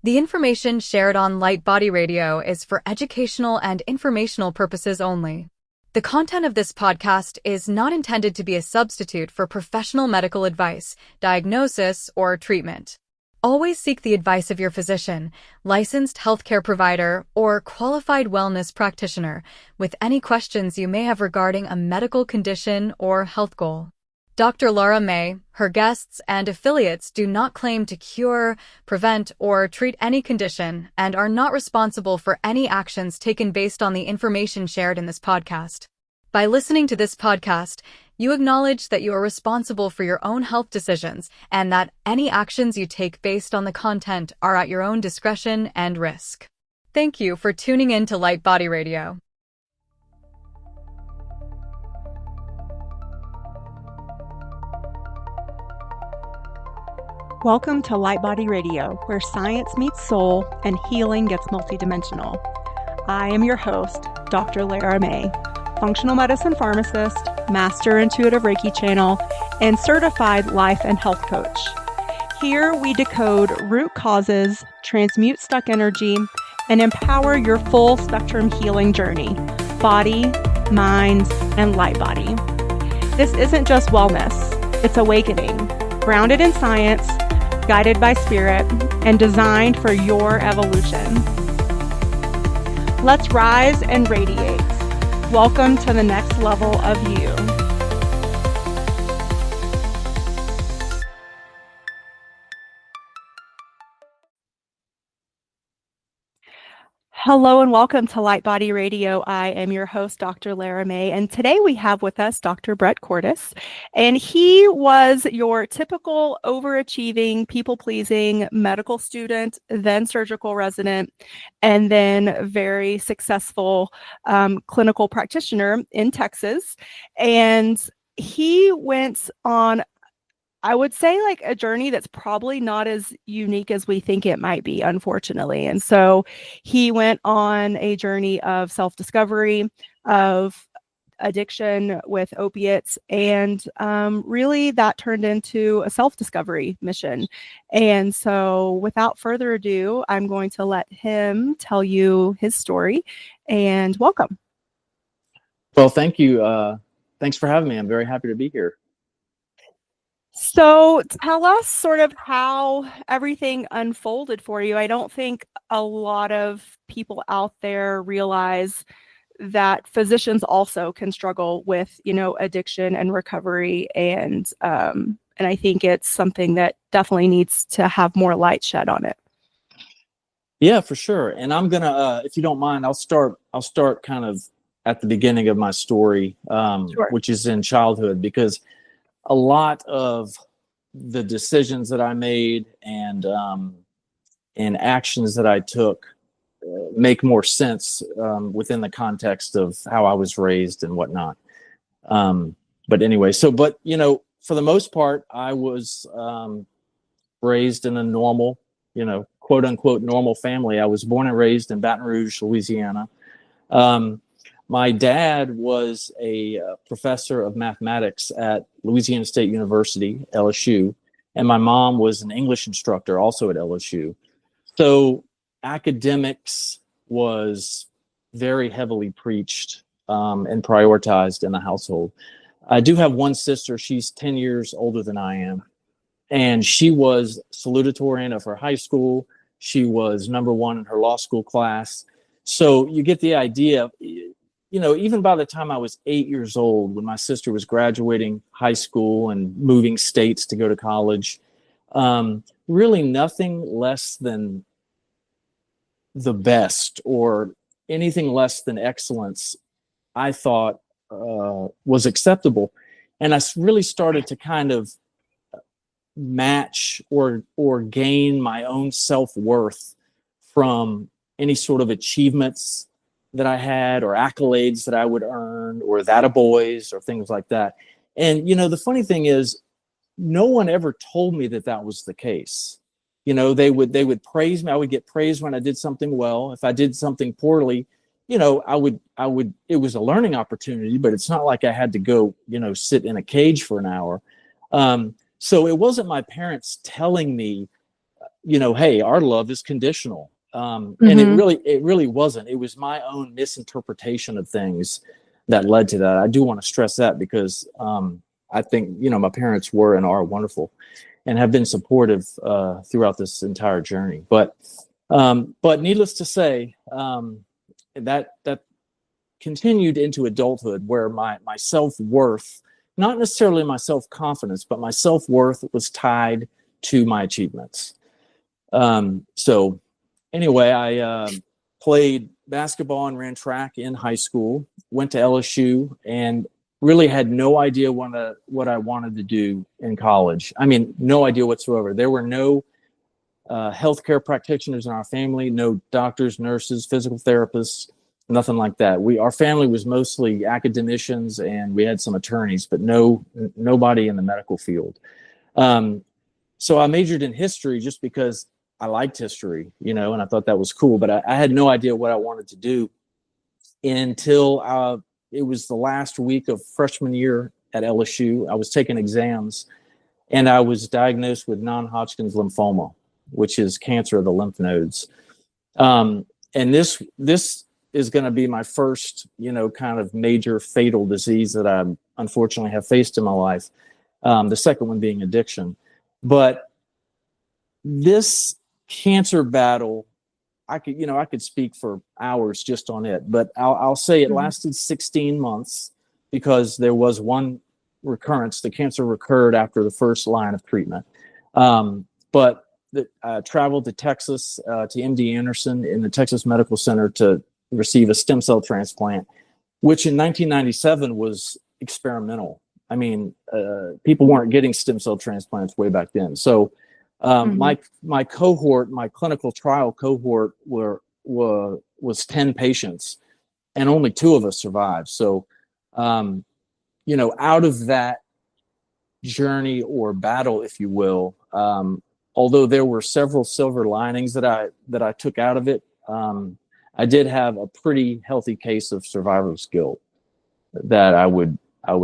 The information shared on Light Body Radio is for educational and informational purposes only. The content of this podcast is not intended to be a substitute for professional medical advice, diagnosis, or treatment. Always seek the advice of your physician, licensed healthcare provider, or qualified wellness practitioner with any questions you may have regarding a medical condition or health goal. Dr. Lara May, her guests, and affiliates do not claim to cure, prevent, or treat any condition and are not responsible for any actions taken based on the information shared in this podcast. By listening to this podcast, you acknowledge that you are responsible for your own health decisions and that any actions you take based on the content are at your own discretion and risk. Thank you for tuning in to Light Body Radio. Welcome to Light Body Radio, where science meets soul and healing gets multidimensional. I am your host, Dr. Lara May, functional medicine pharmacist, master intuitive Reiki channel, and certified life and health coach. Here we decode root causes, transmute stuck energy, and empower your full spectrum healing journey, body, mind, and light body. This isn't just wellness, it's awakening, grounded in science, guided by spirit, and designed for your evolution. Let's rise and radiate. Welcome to the next level of you. Hello and welcome to Light Body Radio. I am your host, Dr. Lara May, and today we have with us Dr. Brett Cordes, and he was your typical overachieving, people-pleasing medical student, then surgical resident, and then very successful clinical practitioner in Texas. And he went on, I would say, like a journey that's probably not as unique as we think it might be, unfortunately. And so he went on a journey of self-discovery, of addiction with opiates, and really that turned into a self-discovery mission. And so without further ado, I'm going to let him tell you his story, and welcome. Well, thank you. Thanks for having me. I'm very happy to be here. So tell us sort of how everything unfolded for you. I don't think a lot of people out there realize that physicians also can struggle with, addiction and recovery. And I think it's something that definitely needs to have more light shed on it. Yeah, for sure. And I'm gonna, if you don't mind, I'll start kind of at the beginning of my story, Sure. which is in childhood, because a lot of the decisions that I made and actions that I took make more sense within the context of how I was raised and whatnot. But anyway, for the most part, I was raised in a normal, quote unquote, normal family. I was born and raised in Baton Rouge, Louisiana. My dad was a professor of mathematics at Louisiana State University, LSU, and my mom was an English instructor also at LSU. So academics was very heavily preached and prioritized in the household. I do have one sister. She's 10 years older than I am, and she was salutatorian of her high school. She was number one in her law school class. So you get the idea. Even by the time I was 8 years old, when my sister was graduating high school and moving states to go to college, really nothing less than the best or anything less than excellence, I thought was acceptable. And I really started to kind of match or gain my own self-worth from any sort of achievements that I had or accolades that I would earn or that of boys or things like that. And, the funny thing is, no one ever told me that was the case. They would praise me. I would get praised when I did something well. If I did something poorly, I would, it was a learning opportunity, but it's not like I had to go, sit in a cage for an hour. So it wasn't my parents telling me hey, our love is conditional. And it really wasn't. It was my own misinterpretation of things that led to that. I do want to stress that because I think, my parents were and are wonderful and have been supportive throughout this entire journey. But needless to say, that continued into adulthood, where my self-worth, not necessarily my self-confidence, but my self-worth was tied to my achievements. So anyway, I played basketball and ran track in high school, went to LSU, and really had no idea what I wanted to do in college. I mean, no idea whatsoever. There were no healthcare practitioners in our family, no doctors, nurses, physical therapists, nothing like that. Our family was mostly academicians, and we had some attorneys, but nobody in the medical field. So I majored in history just because I liked history, and I thought that was cool, but I had no idea what I wanted to do until it was the last week of freshman year at LSU. I was taking exams, and I was diagnosed with non-Hodgkin's lymphoma, which is cancer of the lymph nodes. And this is going to be my first, kind of major fatal disease that I unfortunately have faced in my life. The second one being addiction. But this cancer battle, I could speak for hours just on it, but I'll say it lasted 16 months because there was one recurrence. The cancer recurred after the first line of treatment. But I traveled to Texas, to MD Anderson in the Texas Medical Center to receive a stem cell transplant, which in 1997 was experimental. I mean, people weren't getting stem cell transplants way back then. So my cohort, my clinical trial cohort was 10 patients, and only 2 of us survived. So, out of that journey or battle, if you will, although there were several silver linings that I took out of it, I did have a pretty healthy case of survivor's guilt that I would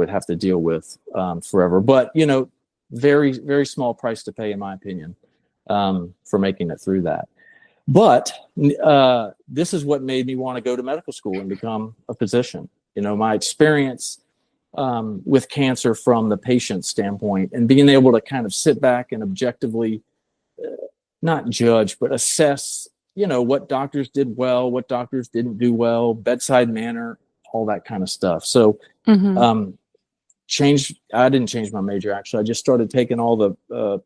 have to deal with forever. But very, very small price to pay, in my opinion, for making it through that. But this is what made me want to go to medical school and become a physician. My experience with cancer from the patient standpoint, and being able to kind of sit back and objectively not judge, but assess, what doctors did well, what doctors didn't do well, bedside manner, all that kind of stuff. So I didn't change my major, actually. I just started taking all the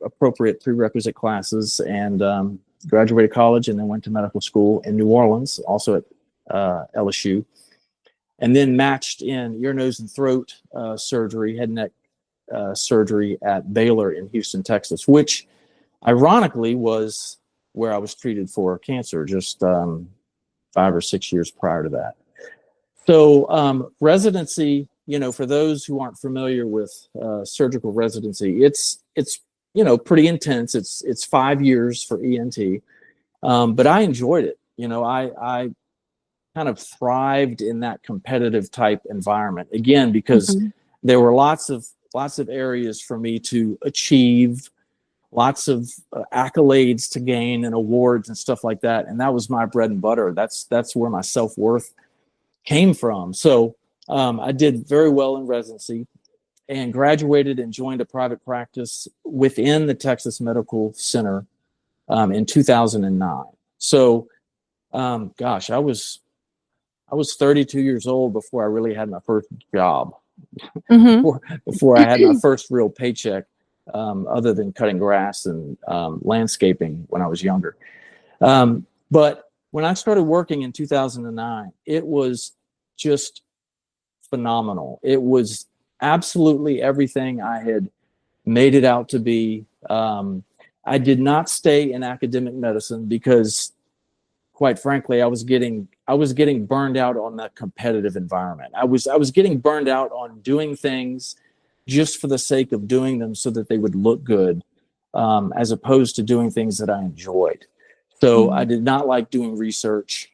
appropriate prerequisite classes and graduated college, and then went to medical school in New Orleans, also at LSU, and then matched in ear, nose, and throat surgery, head and neck surgery at Baylor in Houston, Texas, which ironically was where I was treated for cancer just 5 or 6 years prior to that. So residency, for those who aren't familiar with surgical residency, it's pretty intense. It's 5 years for ENT, but I enjoyed it. I kind of thrived in that competitive type environment, again, because there were lots of areas for me to achieve, lots of accolades to gain and awards and stuff like that. And that was my bread and butter. That's where my self-worth came from. So I did very well in residency and graduated and joined a private practice within the Texas Medical Center in 2009. So, gosh, I was 32 years old before I really had my first job, before I had my first real paycheck, other than cutting grass and landscaping when I was younger. But when I started working in 2009, it was just phenomenal. It was absolutely everything I had made it out to be. I did not stay in academic medicine because, quite frankly, I was getting burned out on the competitive environment. I was getting burned out on doing things just for the sake of doing them so that they would look good, as opposed to doing things that I enjoyed. So I did not like doing research.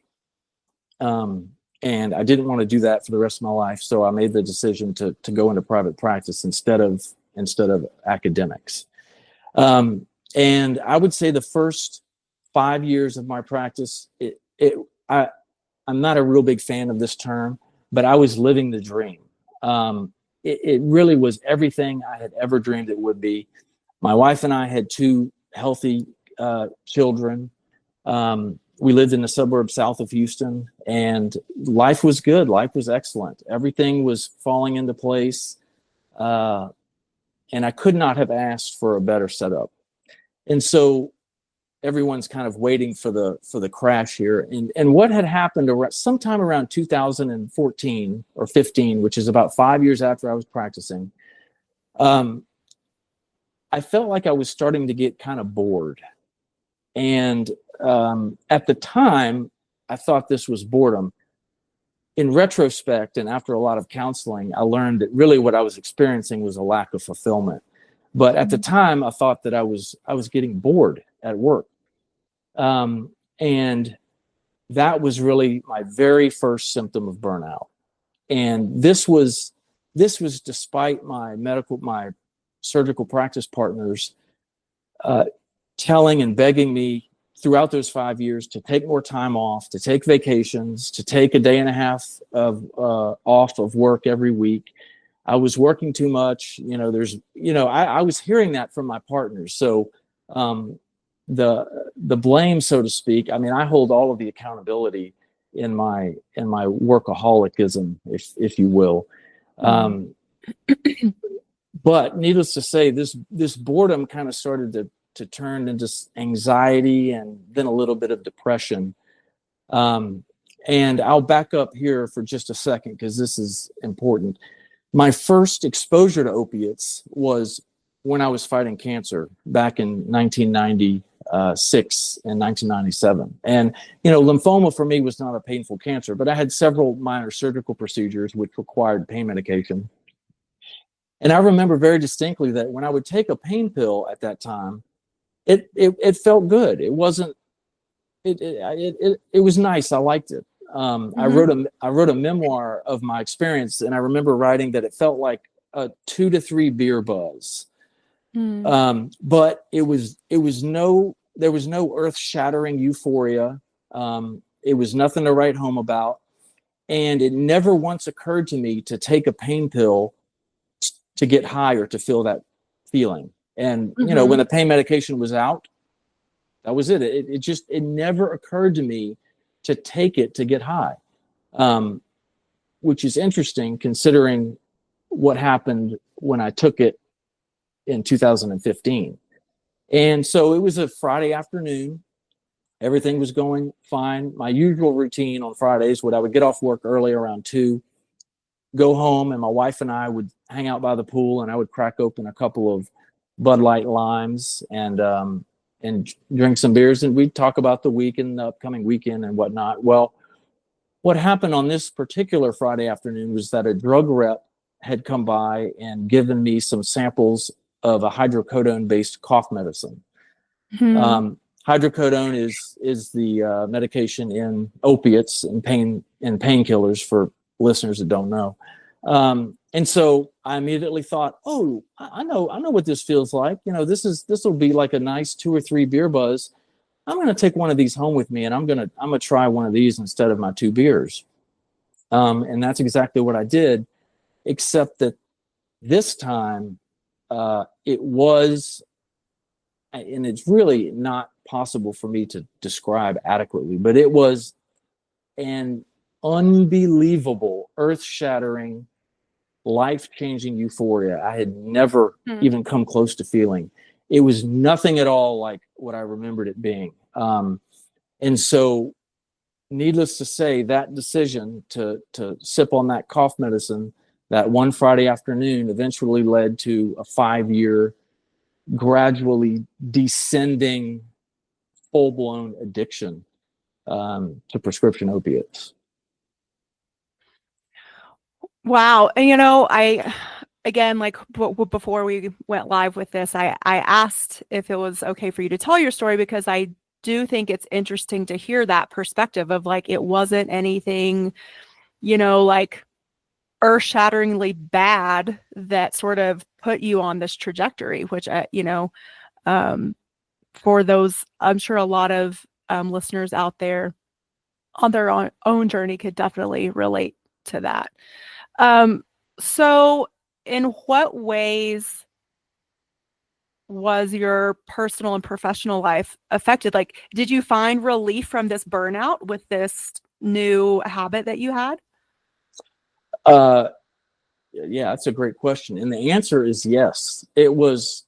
And I didn't want to do that for the rest of my life. So I made the decision to go into private practice instead of academics. And I would say the first 5 years of my practice, I'm not a real big fan of this term, but I was living the dream. It really was everything I had ever dreamed it would be. My wife and I had two healthy children. We lived in the suburbs south of Houston, and life was good. Life was excellent. Everything was falling into place. And I could not have asked for a better setup. And so everyone's kind of waiting for the crash here. And what had happened sometime around 2014 or 15, which is about 5 years after I was practicing, I felt like I was starting to get kind of bored. And at the time, I thought this was boredom. In retrospect, and after a lot of counseling, I learned that really what I was experiencing was a lack of fulfillment. But at the time, I thought that I was getting bored at work. And that was really my very first symptom of burnout. And this was despite my surgical practice partners telling and begging me throughout those 5 years to take more time off, to take vacations, to take a day and a half of off of work every week. I was working too much. I was hearing that from my partners. So the blame, so to speak, I mean, I hold all of the accountability in my workaholicism, if you will. But needless to say, this boredom kind of started to turn into anxiety and then a little bit of depression. And I'll back up here for just a second because this is important. My first exposure to opiates was when I was fighting cancer back in 1996 and 1997. And, lymphoma for me was not a painful cancer, but I had several minor surgical procedures which required pain medication. And I remember very distinctly that when I would take a pain pill at that time, it felt good. It wasn't. It was nice. I liked it. I wrote a memoir of my experience, and I remember writing that it felt like a 2 to 3 beer buzz. But there was no earth-shattering euphoria. It was nothing to write home about, and it never once occurred to me to take a pain pill to get high or to feel that feeling. And when the pain medication was out, that was it. It never occurred to me to take it to get high, which is interesting considering what happened when I took it in 2015. And so it was a Friday afternoon. Everything was going fine. My usual routine on Fridays I would get off work early around 2, go home, and my wife and I would hang out by the pool, and I would crack open a couple of Bud Light limes and drink some beers, and we'd talk about the week and the upcoming weekend and whatnot. Well, what happened on this particular Friday afternoon was that a drug rep had come by and given me some samples of a hydrocodone-based cough medicine. Hydrocodone is the medication in opiates and painkillers for listeners that don't know. And so I immediately thought, oh, I know what this feels like. This will be like a nice 2 or 3 beer buzz. I'm going to take one of these home with me, and I'm going to try one of these instead of my 2 beers. And that's exactly what I did, except that this time it was, and it's really not possible for me to describe adequately, but it was an unbelievable, earth-shattering, life-changing euphoria I had never even come close to feeling. It was nothing at all like what I remembered it being. And so, needless to say, that decision to sip on that cough medicine that one Friday afternoon eventually led to a 5-year, gradually descending, full-blown addiction to prescription opiates. Wow. And, again, like before we went live with this, I asked if it was okay for you to tell your story, because I do think it's interesting to hear that perspective of like, it wasn't anything, like earth-shatteringly bad that sort of put you on this trajectory, which, for those, I'm sure a lot of listeners out there on their own journey could definitely relate to that. So in what ways was your personal and professional life affected? Like, did you find relief from this burnout with this new habit that you had? Yeah, that's a great question. And the answer is yes. It was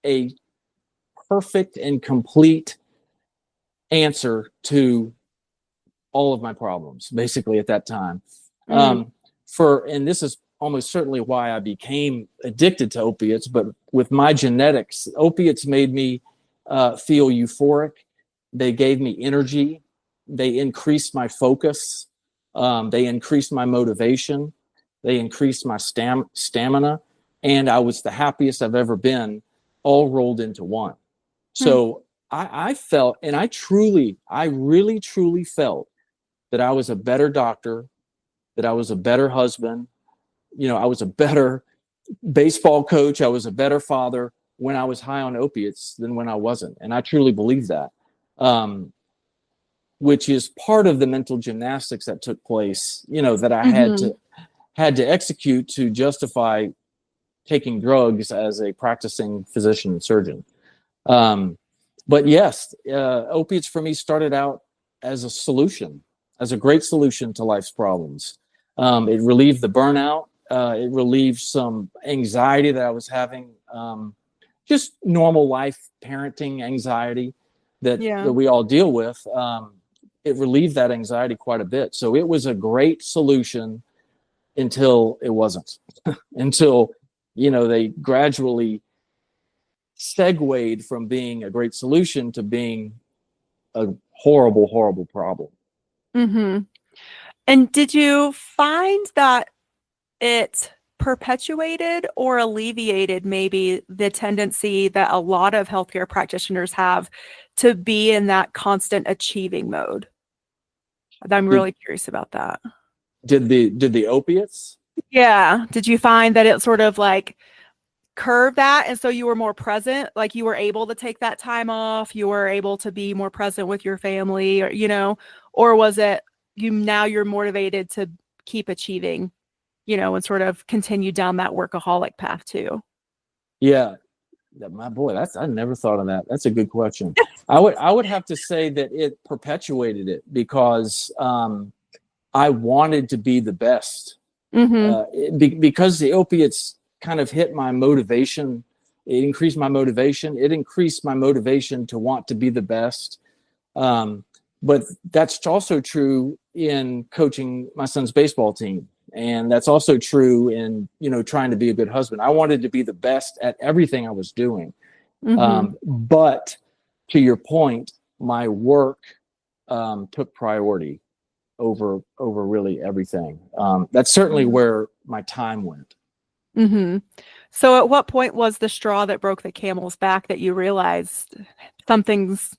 a perfect and complete answer to all of my problems, basically at that time. And this is almost certainly why I became addicted to opiates, but with my genetics, opiates made me feel euphoric. They gave me energy. They increased my focus. They increased my motivation. They increased my stamina. And I was the happiest I've ever been, all rolled into one. So I felt, and I really, truly felt that I was a better doctor, that I was a better husband. I was a better baseball coach. I was a better father when I was high on opiates than when I wasn't. And I truly believe that, which is part of the mental gymnastics that took place, that I had to execute to justify taking drugs as a practicing physician and surgeon. But yes, opiates for me started out as a solution, as a great solution to life's problems. It relieved the burnout. It relieved some anxiety that I was having, just normal life parenting anxiety that we all deal with. It relieved that anxiety quite a bit. So it was a great solution until it wasn't, until, they gradually segued from being a great solution to being a horrible, horrible problem. And did you find that it perpetuated or alleviated maybe the tendency that a lot of healthcare practitioners have to be in that constant achieving mode? I'm really curious about that. Did the opiates? Yeah. Did you find that it sort of like curved that, and so you were more present, like you were able to take that time off, you were able to be more present with your family, or was it you're motivated to keep achieving, and sort of continue down that workaholic path too? Yeah, my boy, I never thought of that. That's a good question. I would have to say that it perpetuated it because I wanted to be the best, because the opiates kind of hit my motivation. It increased my motivation. It increased my motivation to want to be the best. But that's also true in coaching my son's baseball team. And that's also true in, trying to be a good husband. I wanted to be the best at everything I was doing. But to your point, my work took priority over really everything. That's certainly where my time went. So at what point was the straw that broke the camel's back that you realized something's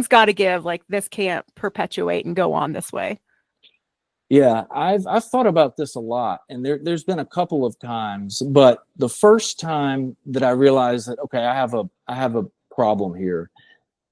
got to give, like this can't perpetuate and go on this way? Yeah, I've thought about this a lot, and there's been a couple of times, but the first time that I realized that, okay, I have a problem here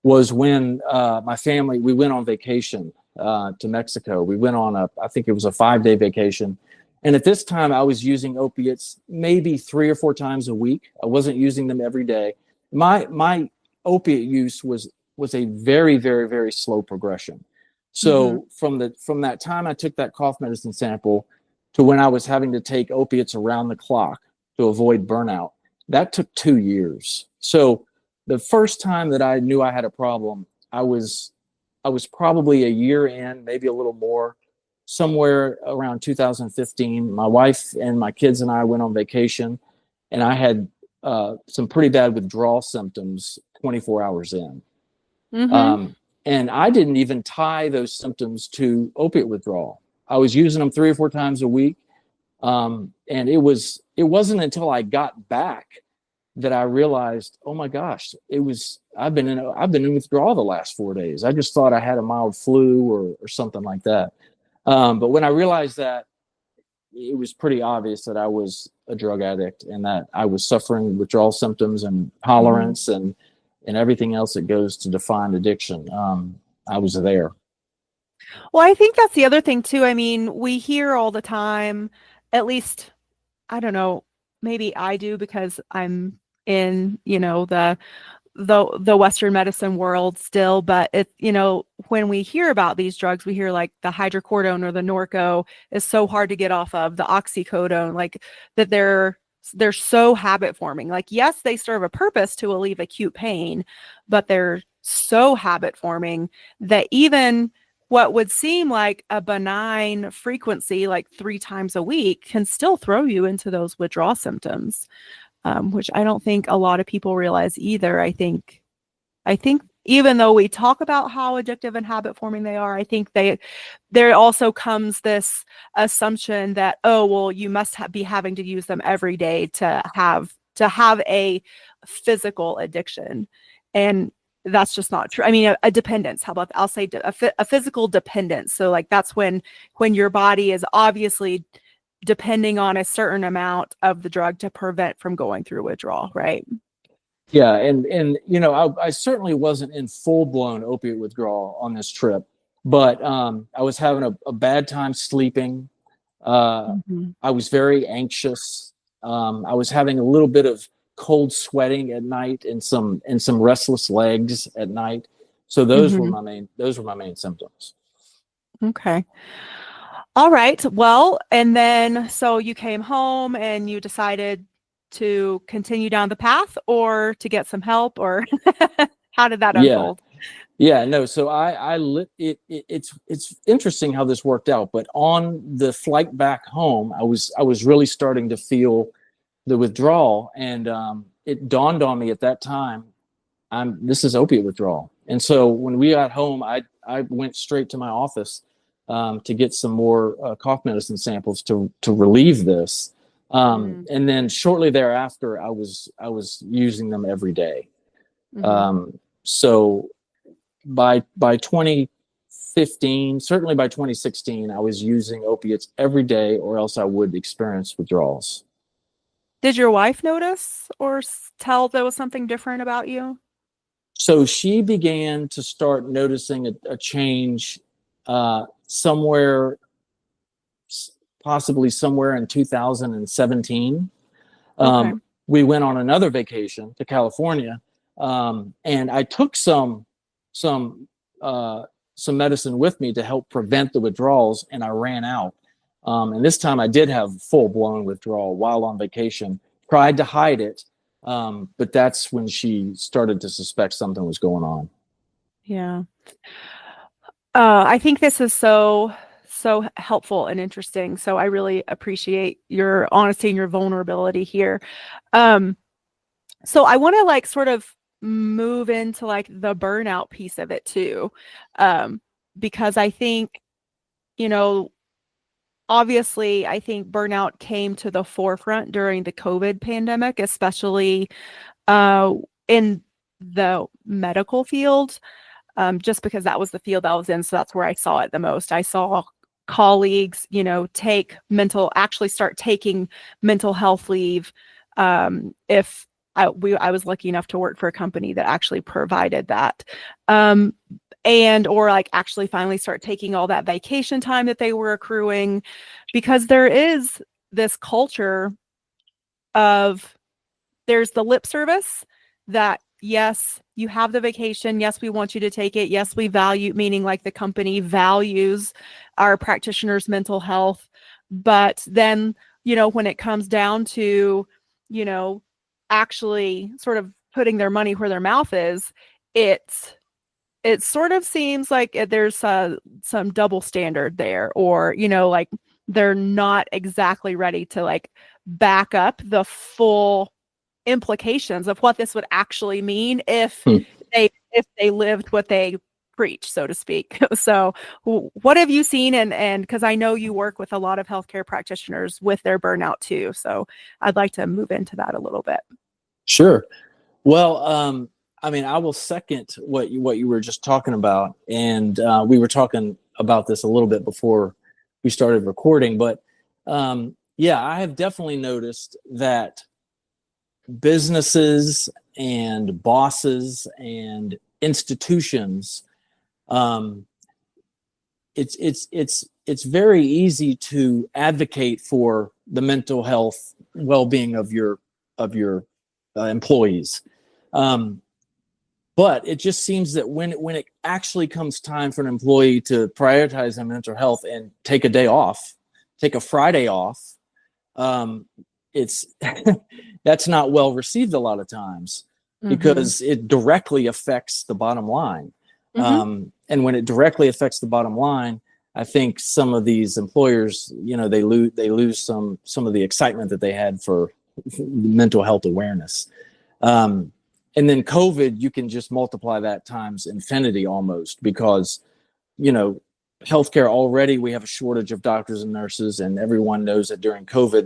was when my family, we went on vacation to Mexico. We went on I think it was a 5-day vacation. And at this time I was using opiates maybe 3 or 4 times a week. I wasn't using them every day. My opiate use was a very, very, very slow progression. So from that time I took that cough medicine sample to when I was having to take opiates around the clock to avoid burnout, that took 2 years. So the first time that I knew I had a problem, I was probably a year in, maybe a little more, somewhere around 2015. My wife and my kids and I went on vacation, and I had some pretty bad withdrawal symptoms 24 hours in. And I didn't even tie those symptoms to opiate withdrawal. I was using them 3 or 4 times a week. And it wasn't until I got back that I realized, oh my gosh, I've been in withdrawal the last 4 days. I just thought I had a mild flu or something like that. But when I realized that, it was pretty obvious that I was a drug addict and that I was suffering withdrawal symptoms and tolerance and and everything else that goes to define addiction. I was there. Well, I think that's the other thing too. I mean, we hear all the time, at least, I don't know, maybe I do because I'm in, the Western medicine world still, but it, when we hear about these drugs, we hear like the hydrocodone or the Norco is so hard to get off of, the oxycodone, like that they're so habit forming. Like, yes, they serve a purpose to alleviate acute pain, but they're so habit forming that even what would seem like a benign frequency, like 3 times a week, can still throw you into those withdrawal symptoms, which I don't think a lot of people realize either. I think even though we talk about how addictive and habit forming they are, I think there also comes this assumption that, oh, well, you must be having to use them every day to have a physical addiction. And that's just not true. I mean, a dependence, how about, I'll say a physical dependence. So like, that's when your body is obviously depending on a certain amount of the drug to prevent from going through withdrawal, right? Yeah, and I certainly wasn't in full-blown opiate withdrawal on this trip, but I was having a bad time sleeping. I was very anxious. I was having a little bit of cold sweating at night and some restless legs at night. So those were my main symptoms. Okay. All right. Well, and then so you came home and you decided to continue down the path or to get some help, or how did that unfold? Yeah, no. So I lit it. It's interesting how this worked out. But on the flight back home, I was really starting to feel the withdrawal, and it dawned on me at that time, this is opiate withdrawal. And so when we got home, I went straight to my office to get some more cough medicine samples to relieve this. And then shortly thereafter, I was using them every day. So by 2015, certainly by 2016, I was using opiates every day, or else I would experience withdrawals. Did your wife notice or tell there was something different about you? So she began to start noticing a change possibly somewhere in 2017. Okay. We went on another vacation to California, and I took some medicine with me to help prevent the withdrawals, and I ran out. And this time I did have full-blown withdrawal while on vacation. Tried to hide it, but that's when she started to suspect something was going on. Yeah. I think this is so helpful and interesting. So I really appreciate your honesty and your vulnerability here. So I want to like sort of move into like the burnout piece of it too. Because I think, obviously, I think burnout came to the forefront during the COVID pandemic, especially in the medical field, just because that was the field I was in. So that's where I saw it the most. I saw colleagues, actually start taking mental health leave. If I was lucky enough to work for a company that actually provided that. Or like actually finally start taking all that vacation time that they were accruing, because there is this culture of, there's the lip service that, yes, you have the vacation. Yes, we want you to take it. Yes, we value, meaning like the company values our practitioners' mental health. But then, when it comes down to, actually sort of putting their money where their mouth is, it sort of seems like there's some double standard there, or, like they're not exactly ready to like back up the full implications of what this would actually mean if they lived what they preach, so to speak. So what have you seen? And because I know you work with a lot of healthcare practitioners with their burnout too. So I'd like to move into that a little bit. Sure. Well, I mean, I will second what you were just talking about, and we were talking about this a little bit before we started recording. But yeah, I have definitely noticed that businesses and bosses and institutions, it's very easy to advocate for the mental health well-being of your employees. But it just seems that when it actually comes time for an employee to prioritize their mental health and take a day off, take a Friday off, it's that's not well received a lot of times, because it directly affects the bottom line. And when it directly affects the bottom line, I think some of these employers, they lose some of the excitement that they had for mental health awareness. And then COVID, you can just multiply that times infinity almost, because, healthcare already, we have a shortage of doctors and nurses, and everyone knows that during COVID,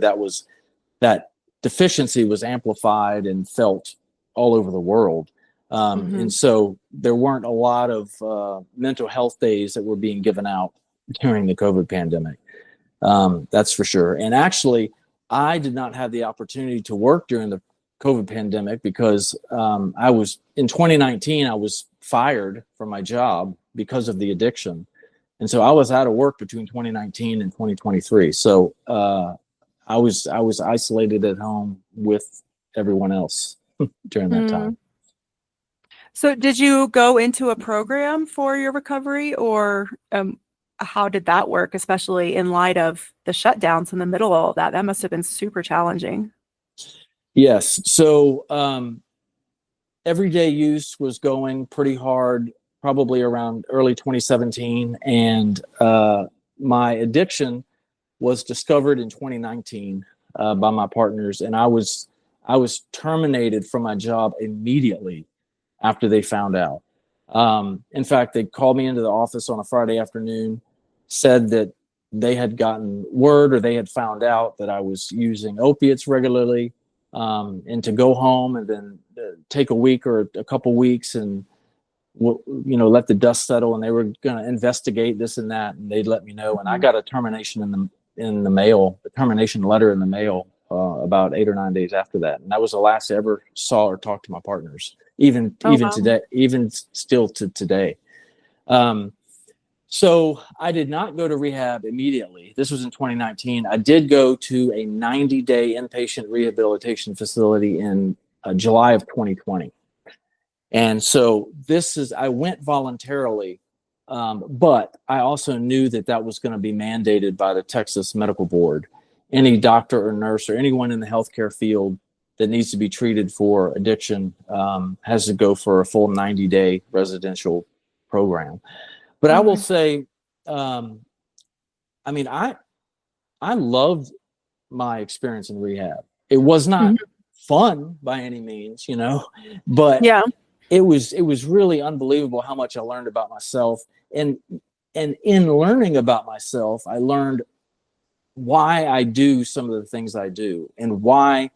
that deficiency was amplified and felt all over the world. And so there weren't a lot of mental health days that were being given out during the COVID pandemic. That's for sure. And actually, I did not have the opportunity to work during the COVID pandemic because in 2019, I was fired from my job because of the addiction. And so I was out of work between 2019 and 2023. So I was isolated at home with everyone else during that time. So did you go into a program for your recovery, or how did that work, especially in light of the shutdowns in the middle of all that? That must have been super challenging. Yes. So everyday use was going pretty hard, probably around early 2017. And my addiction was discovered in 2019 by my partners. And I was terminated from my job immediately after they found out. In fact, they called me into the office on a Friday afternoon, said that they had gotten word, or they had found out, that I was using opiates regularly, and to go home and then take a week or a couple weeks and let the dust settle, and they were going to investigate this and that, and they'd let me know. And I got a termination in the mail, a termination letter in the mail, about 8 or 9 days after that. And that was the last I ever saw or talked to my partners, even today, even still to today. So I did not go to rehab immediately. This was in 2019. I did go to a 90-day inpatient rehabilitation facility in July of 2020. And so I went voluntarily, but I also knew that was going to be mandated by the Texas Medical Board. Any doctor or nurse or anyone in the healthcare field that needs to be treated for addiction has to go for a full 90-day residential program. But I will say, I loved my experience in rehab. It was not fun by any means, but it was really unbelievable how much I learned about myself. And in learning about myself, I learned why I do some of the things I do, and why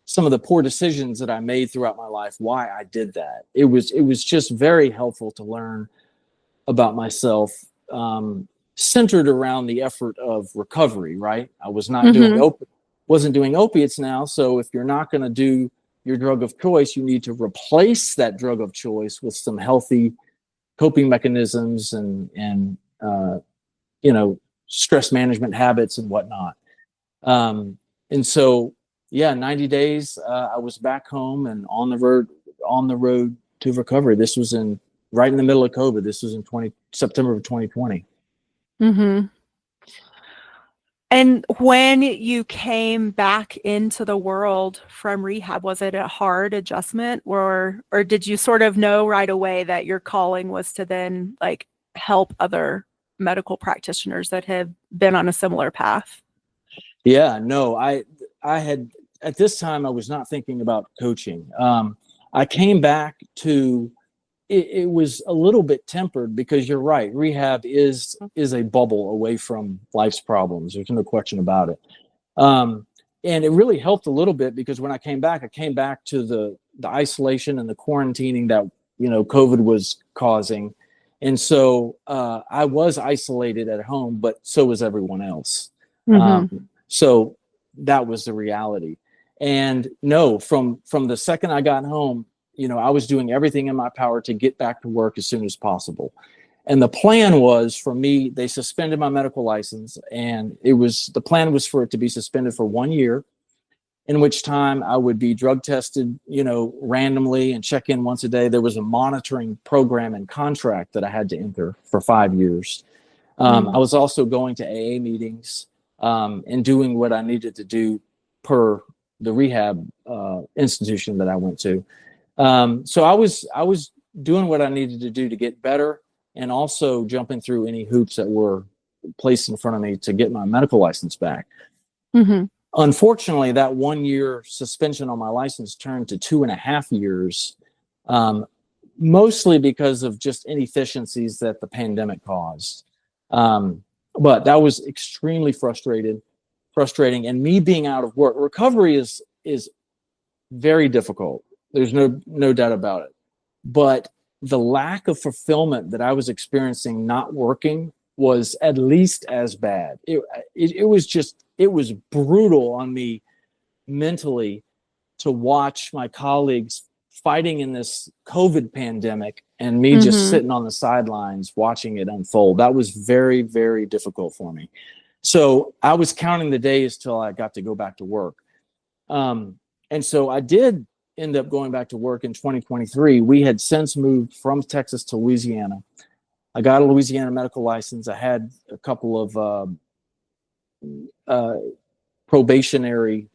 some of the poor decisions that I made throughout my life, why I did that. It was just very helpful to learn about myself, centered around the effort of recovery, right? I was not wasn't doing opiates now. So if you're not going to do your drug of choice, you need to replace that drug of choice with some healthy coping mechanisms and stress management habits and whatnot. And so, 90 days, I was back home and on the road to recovery. This was right in the middle of COVID. This was in September of 2020. And when you came back into the world from rehab, was it a hard adjustment, or did you sort of know right away that your calling was to then help other medical practitioners that have been on a similar path? Yeah, no, I had, at this time, I was not thinking about coaching. I came back to, it was a little bit tempered, because you're right, rehab is a bubble away from life's problems. There's no question about it. And it really helped a little bit, because when I came back to the isolation and the quarantining that, COVID was causing. And so I was isolated at home, but so was everyone else. So that was the reality. And no, from the second I got home, I was doing everything in my power to get back to work as soon as possible. And the plan was for me, they suspended my medical license, and the plan was for it to be suspended for 1 year, in which time I would be drug tested, randomly and check in once a day. There was a monitoring program and contract that I had to enter for 5 years. I was also going to AA meetings and doing what I needed to do per the rehab institution that I went to. So I was doing what I needed to do to get better, and also jumping through any hoops that were placed in front of me to get my medical license back. Mm-hmm. Unfortunately, that 1 year suspension on my license turned to 2.5 years, mostly because of just inefficiencies that the pandemic caused. But that was extremely frustrating. And me being out of work, recovery is very difficult. There's no doubt about it. But the lack of fulfillment that I was experiencing not working was at least as bad. It was brutal on me mentally to watch my colleagues fighting in this COVID pandemic and me just sitting on the sidelines watching it unfold. That was very, very difficult for me. So I was counting the days till I got to go back to work. And so I did end up going back to work in 2023. We had since moved from Texas to Louisiana. I got a Louisiana medical license. I had a couple of probationary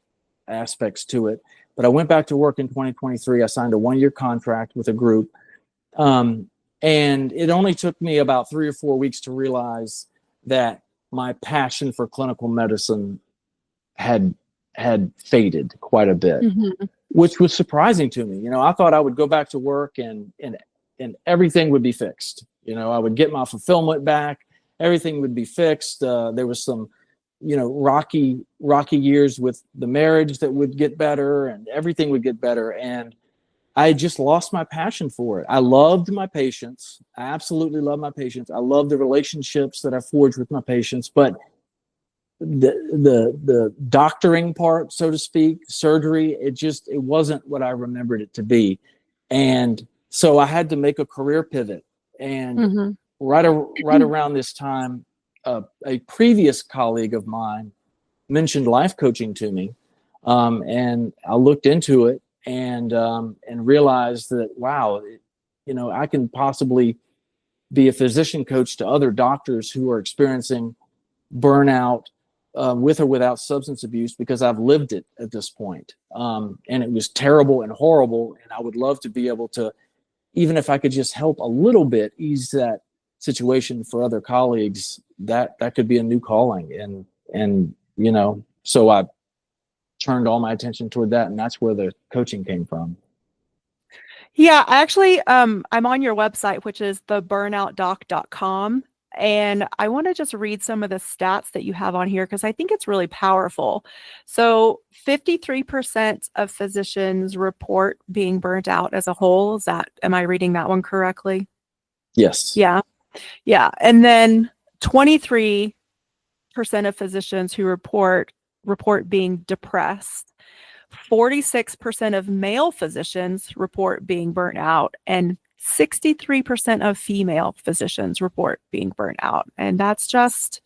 aspects to it, but I went back to work in 2023. I signed a 1 year contract with a group. And it only took me about 3 or 4 weeks to realize that my passion for clinical medicine had faded quite a bit, which was surprising to me. I thought I would go back to work and everything would be fixed. I would get my fulfillment back. Everything would be fixed. There was some, rocky years with the marriage that would get better, and everything would get better. And I just lost my passion for it. I loved my patients. I absolutely love my patients. I love the relationships that I forged with my patients, but the doctoring part, so to speak, surgery, it wasn't what I remembered it to be. And so I had to make a career pivot. And right around this time, a previous colleague of mine mentioned life coaching to me. And I looked into it and realized that, wow, I can possibly be a physician coach to other doctors who are experiencing burnout, with or without substance abuse, because I've lived it at this point. And it was terrible and horrible. And I would love to be able to, even if I could just help a little bit, ease that situation for other colleagues, that could be a new calling. And so I turned all my attention toward that. And that's where the coaching came from. Yeah, actually, I'm on your website, which is theburnoutdoc.com. And I want to just read some of the stats that you have on here, because I think it's really powerful. So 53% of physicians report being burnt out as a whole. Am I reading that one correctly? Yes. Yeah. Yeah. And then 23% of physicians who report being depressed. 46% of male physicians report being burnt out, and 63% of female physicians report being burnt out. And that's just,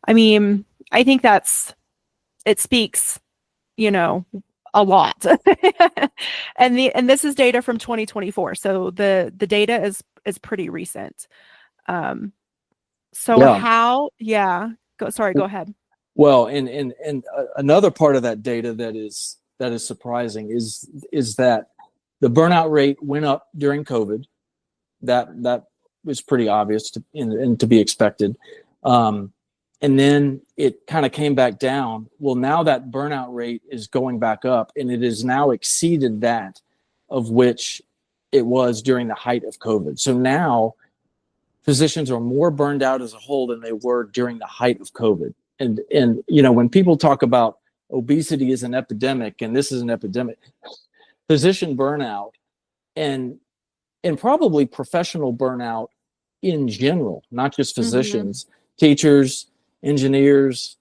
I think it speaks, a lot. and this is data from 2024. So the data is pretty recent. Go ahead. Well, and another part of that data that is surprising is that the burnout rate went up during COVID. That was pretty obvious and to be expected. And then it kind of came back down. Well, now that burnout rate is going back up, and it has now exceeded that of which it was during the height of COVID. So now physicians are more burned out as a whole than they were during the height of COVID. And when people talk about obesity is an epidemic, and this is an epidemic, physician burnout and probably professional burnout in general, not just physicians, teachers, engineers,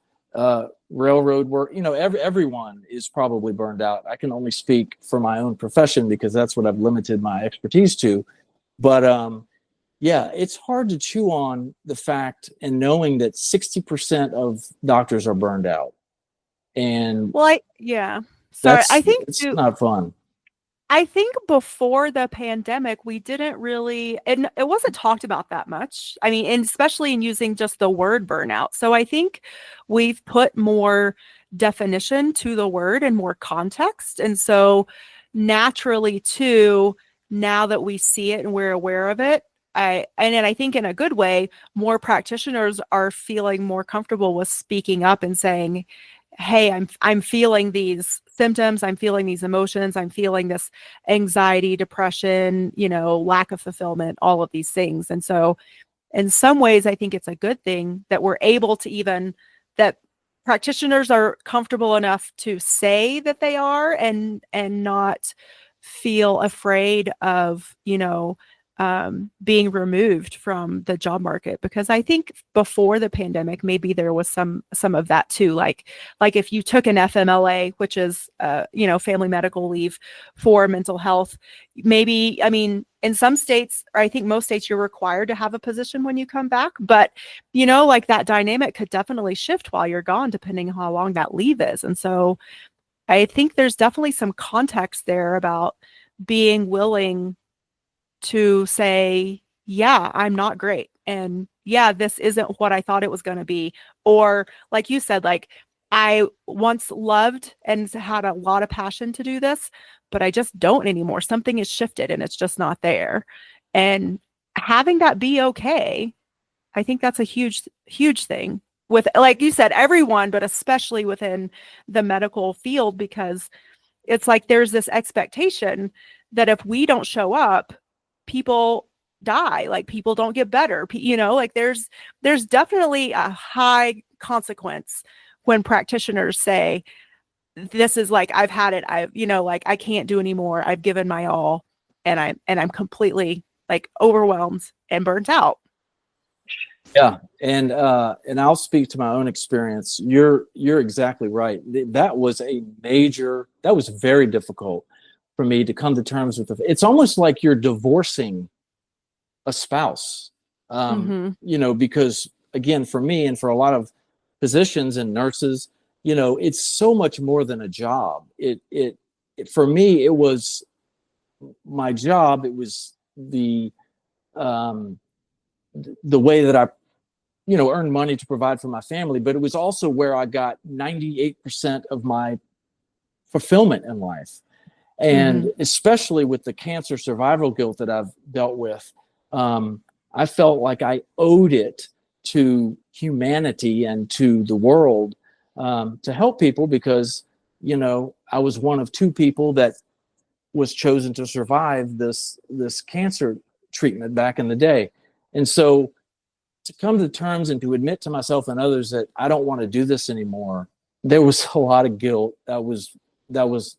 railroad work, everyone is probably burned out. I can only speak for my own profession because that's what I've limited my expertise to. But yeah, it's hard to chew on the fact and knowing that 60% of doctors are burned out. And Well, sorry. it's not fun. I think before the pandemic, we didn't really, and it wasn't talked about that much. I mean, and especially in using just the word burnout. So I think we've put more definition to the word and more context. And so naturally, too, now that we see it and we're aware of it, and I think in a good way, more practitioners are feeling more comfortable with speaking up and saying, hey, I'm feeling these symptoms, I'm feeling these emotions, I'm feeling this anxiety, depression, lack of fulfillment, all of these things. And so in some ways, I think it's a good thing that we're able to that practitioners are comfortable enough to say that they are and not feel afraid of, being removed from the job market. Because I think before the pandemic, maybe there was some of that too. Like if you took an FMLA, which is family medical leave for mental health, maybe, I mean, in some states, or I think most states, you're required to have a position when you come back. But like that dynamic could definitely shift while you're gone, depending on how long that leave is. And so I think there's definitely some context there about being willing to say, yeah, I'm not great. And yeah, this isn't what I thought it was going to be. Or like you said, like I once loved and had a lot of passion to do this, but I just don't anymore. Something has shifted and it's just not there. And having that be okay, I think that's a huge, huge thing with, like you said, everyone, but especially within the medical field, because it's like there's this expectation that if we don't show up, people die, like people don't get better, like there's definitely a high consequence when practitioners say, this is like, I've had it, like I can't do anymore, I've given my all, and I'm completely like overwhelmed and burnt out. Yeah, and I'll speak to my own experience. You're exactly right. That was very difficult for me to come to terms with. It's almost like you're divorcing a spouse, because again, for me and for a lot of physicians and nurses, it's so much more than a job. It for me, it was my job. It was the way that I earn money to provide for my family, but it was also where I got 98% of my fulfillment in life. And especially with the cancer survival guilt that I've dealt with, I felt like I owed it to humanity and to the world to help people because, I was one of two people that was chosen to survive this cancer treatment back in the day. And so to come to terms and to admit to myself and others that I don't want to do this anymore, there was a lot of guilt. That was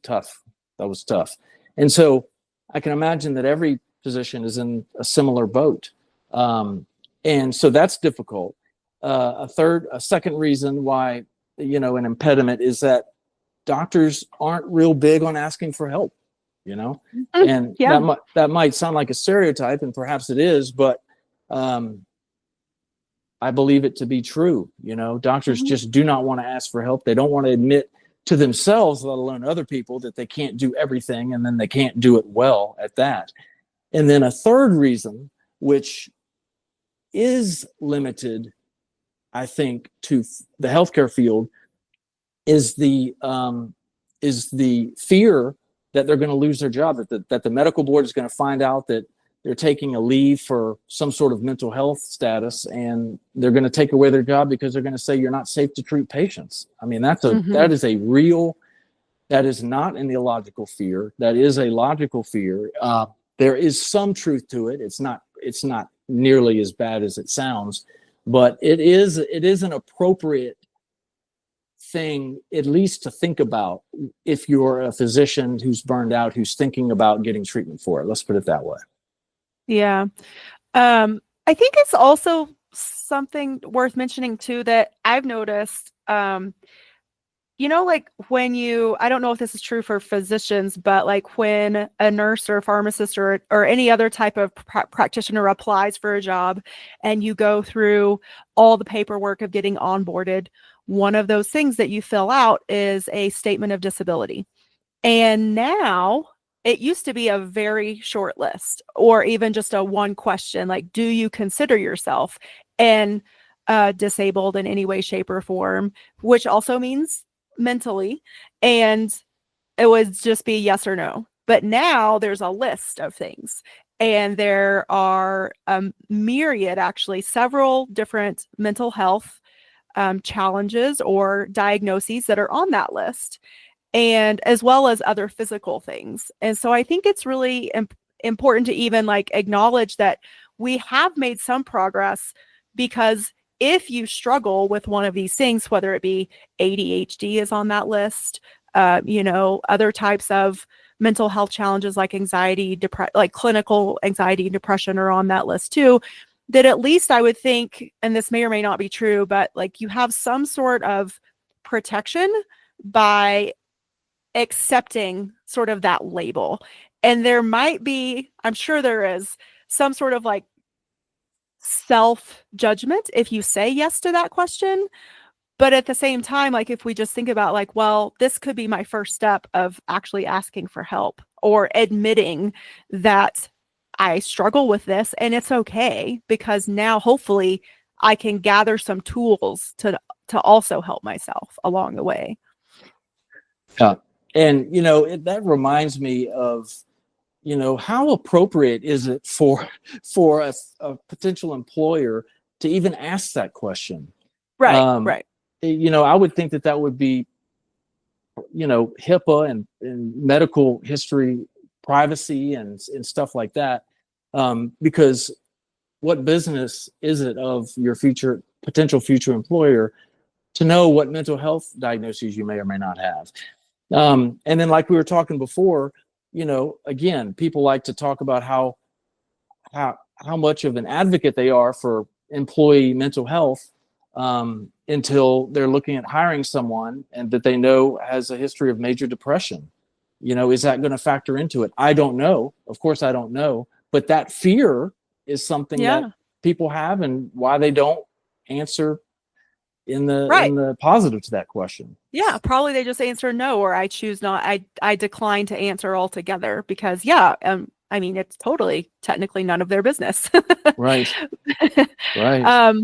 tough. That was tough. And so I can imagine that every physician is in a similar boat. And so that's difficult. A second reason why, an impediment is that doctors aren't real big on asking for help, and that might sound like a stereotype, and perhaps it is, but I believe it to be true. Doctors just do not want to ask for help. They don't want to admit to themselves, let alone other people, that they can't do everything, and then they can't do it well at that. And then a third reason, which is limited, I think, to the healthcare field, is the fear that they're going to lose their job, that the medical board is going to find out that they're taking a leave for some sort of mental health status, and they're going to take away their job because they're going to say you're not safe to treat patients. I mean, that is not an illogical fear. That is a logical fear. There is some truth to it. It's not nearly as bad as it sounds, but it is an appropriate thing, at least to think about, if you're a physician who's burned out, who's thinking about getting treatment for it. Let's put it that way. Yeah. I think it's also something worth mentioning too, that I've noticed, like I don't know if this is true for physicians, but like when a nurse or a pharmacist or any other type of practitioner applies for a job and you go through all the paperwork of getting onboarded, one of those things that you fill out is a statement of disability. And now it used to be a very short list or even just a one question, like, do you consider yourself and disabled in any way, shape, or form, which also means mentally. And it would just be yes or no. But now there's a list of things. And there are a myriad, actually, several different mental health challenges or diagnoses that are on that list, and as well as other physical things. And so I think it's really important to even like acknowledge that we have made some progress, because if you struggle with one of these things, whether it be ADHD is on that list, other types of mental health challenges like anxiety, like clinical anxiety and depression are on that list too, that at least I would think, and this may or may not be true, but like you have some sort of protection by accepting sort of that label. And there might be, I'm sure there is, some sort of like self-judgment if you say yes to that question. But at the same time, like if we just think about like, well, this could be my first step of actually asking for help or admitting that I struggle with this, and it's okay, because now hopefully I can gather some tools to also help myself along the way. Yeah. And, that reminds me of, how appropriate is it for a potential employer to even ask that question? Right, right. I would think that would be, HIPAA and medical history privacy and stuff like that. Because what business is it of your potential future employer to know what mental health diagnoses you may or may not have? And then, like we were talking before, again, people like to talk about how much of an advocate they are for employee mental health, until they're looking at hiring someone and that they know has a history of major depression. Is that going to factor into it? I don't know. Of course, I don't know. But that fear is something that people have, and why they don't answer in the positive to that question. Yeah, probably they just answer no, or I choose not. I decline to answer altogether, because I mean, it's totally technically none of their business. Right. Right.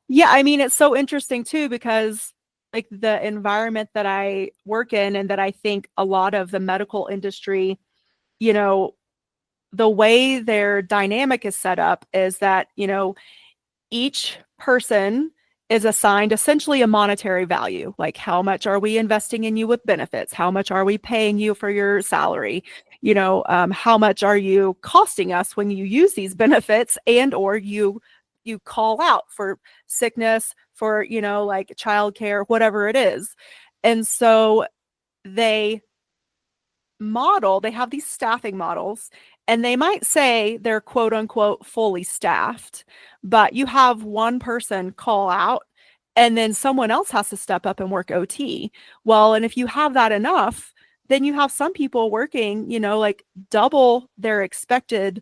Yeah, I mean, it's so interesting too, because like the environment that I work in and that I think a lot of the medical industry, the way their dynamic is set up is that, each person is assigned essentially a monetary value. Like, how much are we investing in you with benefits? How much are we paying you for your salary? How much are you costing us when you use these benefits, and or you call out for sickness, for, like childcare, whatever it is. And so they have these staffing models, and they might say they're quote unquote fully staffed, but you have one person call out and then someone else has to step up and work OT. Well, and if you have that enough, then you have some people working, like double their expected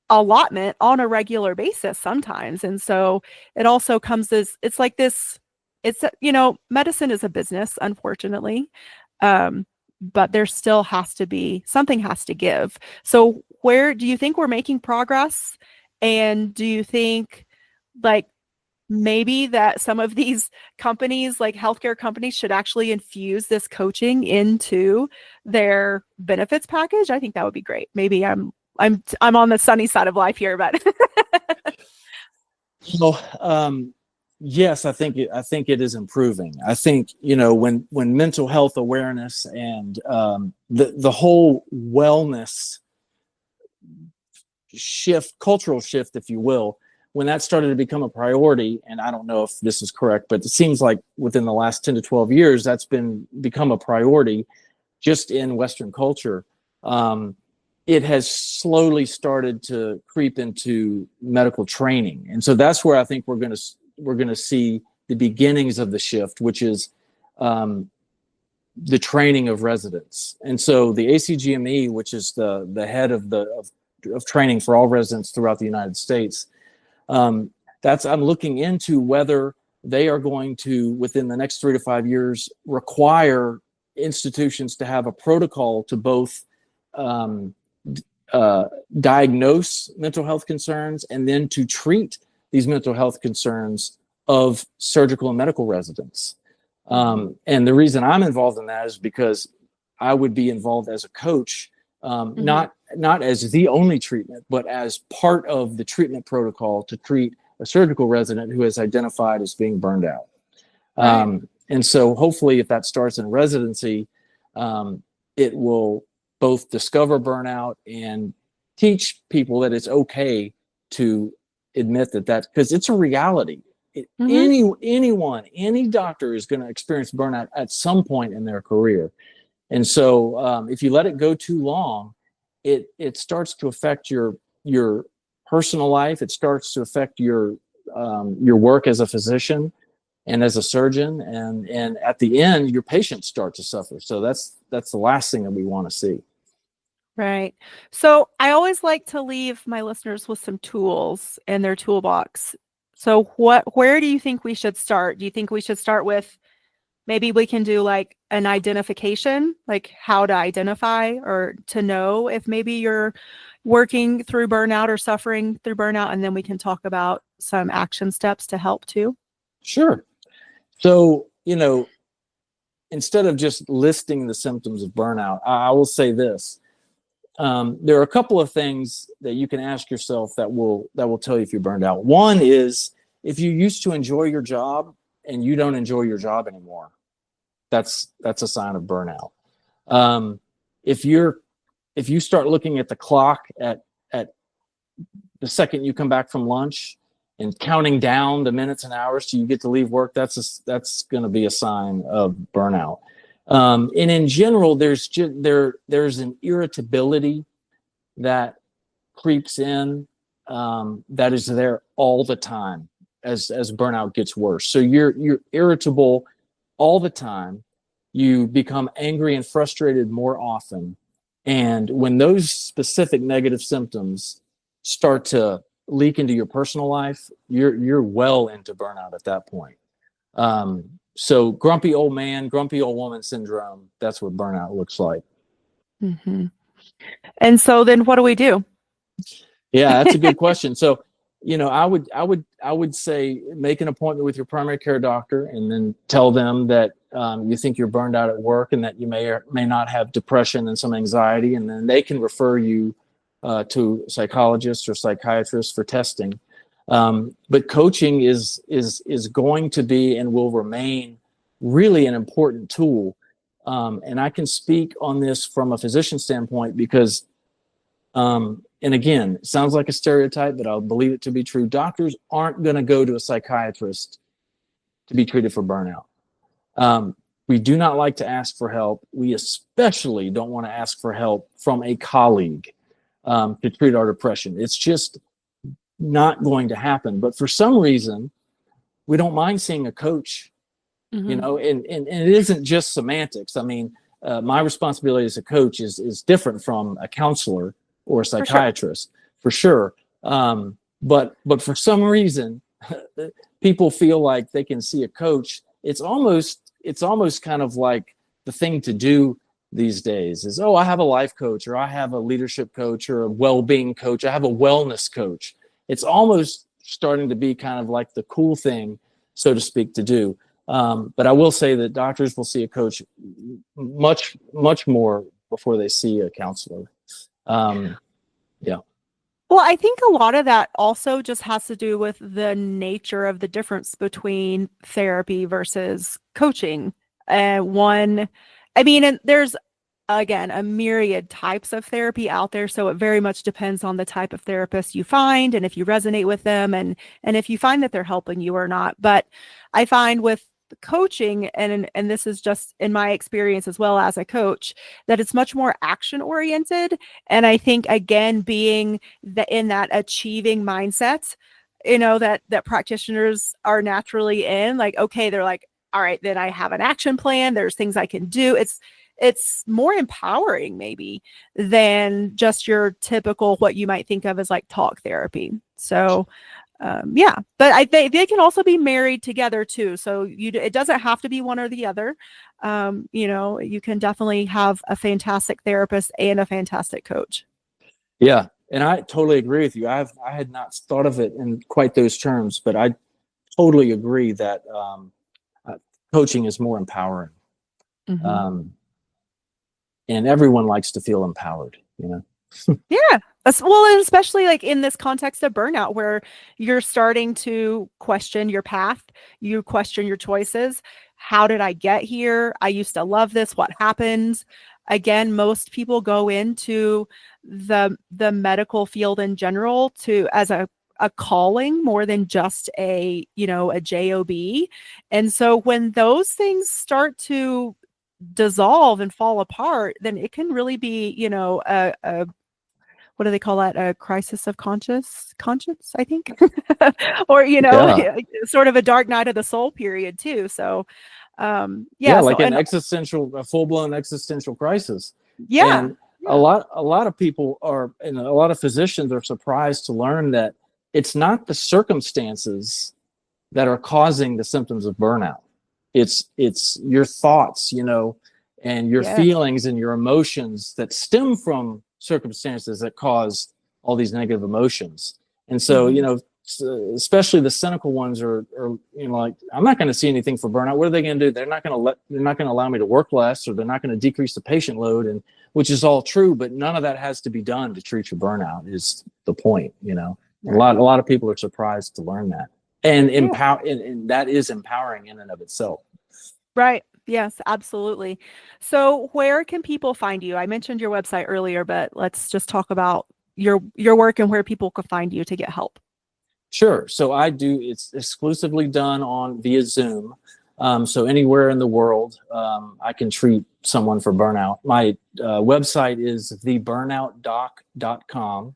allotment on a regular basis sometimes. And so it also comes as, it's like this, it's, medicine is a business, unfortunately. But there still has to be, something has to give. So where do you think we're making progress? And do you think like maybe that some of these companies, like healthcare companies, should actually infuse this coaching into their benefits package? I think that would be great. Maybe I'm on the sunny side of life here, but yes, I think it is improving. I think, when mental health awareness and the whole wellness shift, cultural shift, if you will, when that started to become a priority, and I don't know if this is correct, but it seems like within the last 10 to 12 years, that's become a priority just in Western culture. It has slowly started to creep into medical training. And so that's where I think we're going to see the beginnings of the shift, which is the training of residents. And so the ACGME, which is the head of training for all residents throughout the United States, I'm looking into whether they are going to, within the next 3 to 5 years, require institutions to have a protocol to both diagnose mental health concerns and then to treat these mental health concerns of surgical and medical residents. And the reason I'm involved in that is because I would be involved as a coach, not as the only treatment, but as part of the treatment protocol to treat a surgical resident who is identified as being burned out. Right. And so hopefully if that starts in residency, it will both discover burnout and teach people that it's okay to admit that because it's a reality. Any doctor is going to experience burnout at some point in their career. And so if you let it go too long, it starts to affect your personal life. It starts to affect your work as a physician and as a surgeon. And at the end, your patients start to suffer. So that's the last thing that we want to see. Right. So I always like to leave my listeners with some tools in their toolbox. So where do you think we should start? Do you think we should start with, maybe we can do like an identification, like how to identify or to know if maybe you're working through burnout or suffering through burnout, and then we can talk about some action steps to help too? Sure. So, instead of just listing the symptoms of burnout, I will say this. There are a couple of things that you can ask yourself that will tell you if you're burned out. One is if you used to enjoy your job and you don't enjoy your job anymore, that's a sign of burnout. If you start looking at the clock at the second you come back from lunch and counting down the minutes and hours till you get to leave work, that's going to be a sign of burnout. And in general, there's an irritability that creeps in that is there all the time as burnout gets worse. So you're irritable all the time. You become angry and frustrated more often. And when those specific negative symptoms start to leak into your personal life, you're well into burnout at that point. So grumpy old man, grumpy old woman syndrome, that's what burnout looks like. Mm-hmm. And so then what do we do? Yeah, that's a good question. So, I would say make an appointment with your primary care doctor and then tell them that you think you're burned out at work and that you may or may not have depression and some anxiety, and then they can refer you to psychologists or psychiatrists for testing. But coaching is going to be and will remain really an important tool. And I can speak on this from a physician standpoint because, and again, it sounds like a stereotype, but I'll believe it to be true. Doctors aren't going to go to a psychiatrist to be treated for burnout. We do not like to ask for help. We especially don't want to ask for help from a colleague to treat our depression. It's just not going to happen. But for some reason, we don't mind seeing a coach, and it isn't just semantics. I mean, my responsibility as a coach is different from a counselor or a psychiatrist, for sure. But for some reason, people feel like they can see a coach. It's almost kind of like the thing to do these days is, I have a life coach, or I have a leadership coach, or a well-being coach. I have a wellness coach. It's almost starting to be kind of like the cool thing, so to speak, to do. But I will say that doctors will see a coach much, much more before they see a counselor. Yeah. Well, I think a lot of that also just has to do with the nature of the difference between therapy versus coaching. And there's, again, a myriad types of therapy out there. So it very much depends on the type of therapist you find and if you resonate with them and if you find that they're helping you or not. But I find with coaching, and this is just in my experience as well as a coach, that it's much more action oriented. And I think, again, being in that achieving mindset, that practitioners are naturally in, like, okay, they're like, all right, then I have an action plan. There's things I can do. It's more empowering maybe than just your typical, what you might think of as like talk therapy. So yeah, but they can also be married together too. So it doesn't have to be one or the other. You can definitely have a fantastic therapist and a fantastic coach. Yeah. And I totally agree with you. I had not thought of it in quite those terms, but I totally agree that coaching is more empowering. Mm-hmm. And everyone likes to feel empowered, Yeah. Well, and especially like in this context of burnout, where you're starting to question your path, you question your choices. How did I get here? I used to love this. What happened? Again, most people go into the medical field in general as a calling more than just a job. And so when those things start to dissolve and fall apart, then it can really be, a what do they call that? A crisis of conscience, I think, or, Yeah. sort of a dark night of the soul period too. So, like a full-blown existential crisis. Yeah. And a lot of people and a lot of physicians are surprised to learn that it's not the circumstances that are causing the symptoms of burnout. It's your thoughts, and your feelings and your emotions that stem from circumstances that cause all these negative emotions. And so, especially the cynical ones are like, I'm not going to see anything for burnout. What are they going to do? They're not going to allow me to work less, or they're not going to decrease the patient load, and which is all true, but none of that has to be done to treat your burnout is the point, Right. A lot of people are surprised to learn that. And and that is empowering in and of itself. Right. Yes, absolutely. So where can people find you? I mentioned your website earlier, but let's just talk about your work and where people can find you to get help. Sure. So it's exclusively done via Zoom. So anywhere in the world, I can treat someone for burnout. My website is theburnoutdoc.com.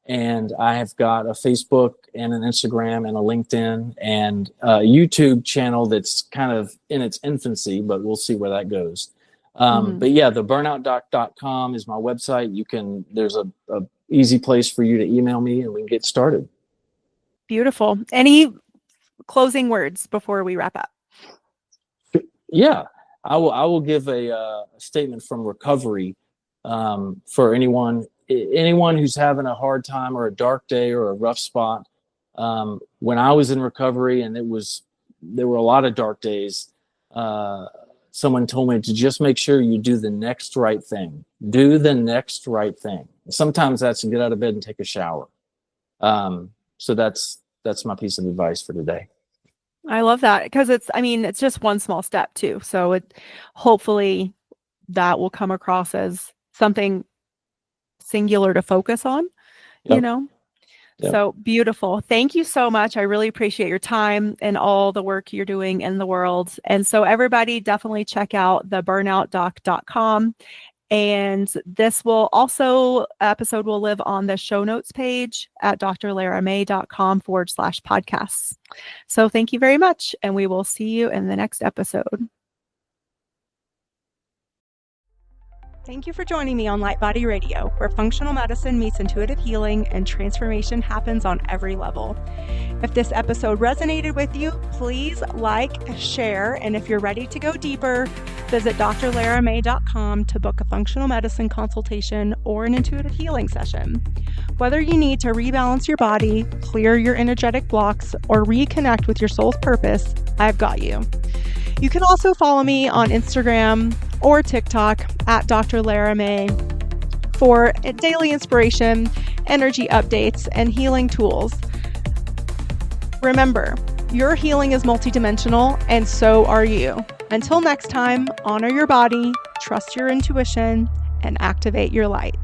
And I have got a Facebook and an Instagram and a LinkedIn and a YouTube channel that's kind of in its infancy, but we'll see where that goes. But yeah, theburnoutdoc.com is my website. There's a easy place for you to email me and we can get started. Beautiful. Any closing words before we wrap up? Yeah, I will give a statement from recovery for anyone who's having a hard time or a dark day or a rough spot. When I was in recovery, and there were a lot of dark days, someone told me to just make sure you do the next right thing. Do the next right thing. Sometimes that's to get out of bed and take a shower. So that's my piece of advice for today. I love that, because it's just one small step too. So hopefully that will come across as something singular to focus on, Yep. Yep. So beautiful. Thank you so much. I really appreciate your time and all the work you're doing in the world. And so everybody definitely check out theburnoutdoc.com. And this episode will live on the show notes page at drlaramay.com/podcasts. So thank you very much. And we will see you in the next episode. Thank you for joining me on Light Body Radio, where functional medicine meets intuitive healing and transformation happens on every level. If this episode resonated with you, please like, share, and if you're ready to go deeper, visit drlaramay.com to book a functional medicine consultation or an intuitive healing session. Whether you need to rebalance your body, clear your energetic blocks, or reconnect with your soul's purpose, I've got you. You can also follow me on Instagram or TikTok at Dr. Lara May for daily inspiration, energy updates, and healing tools. Remember, your healing is multidimensional, and so are you. Until next time, honor your body, trust your intuition, and activate your light.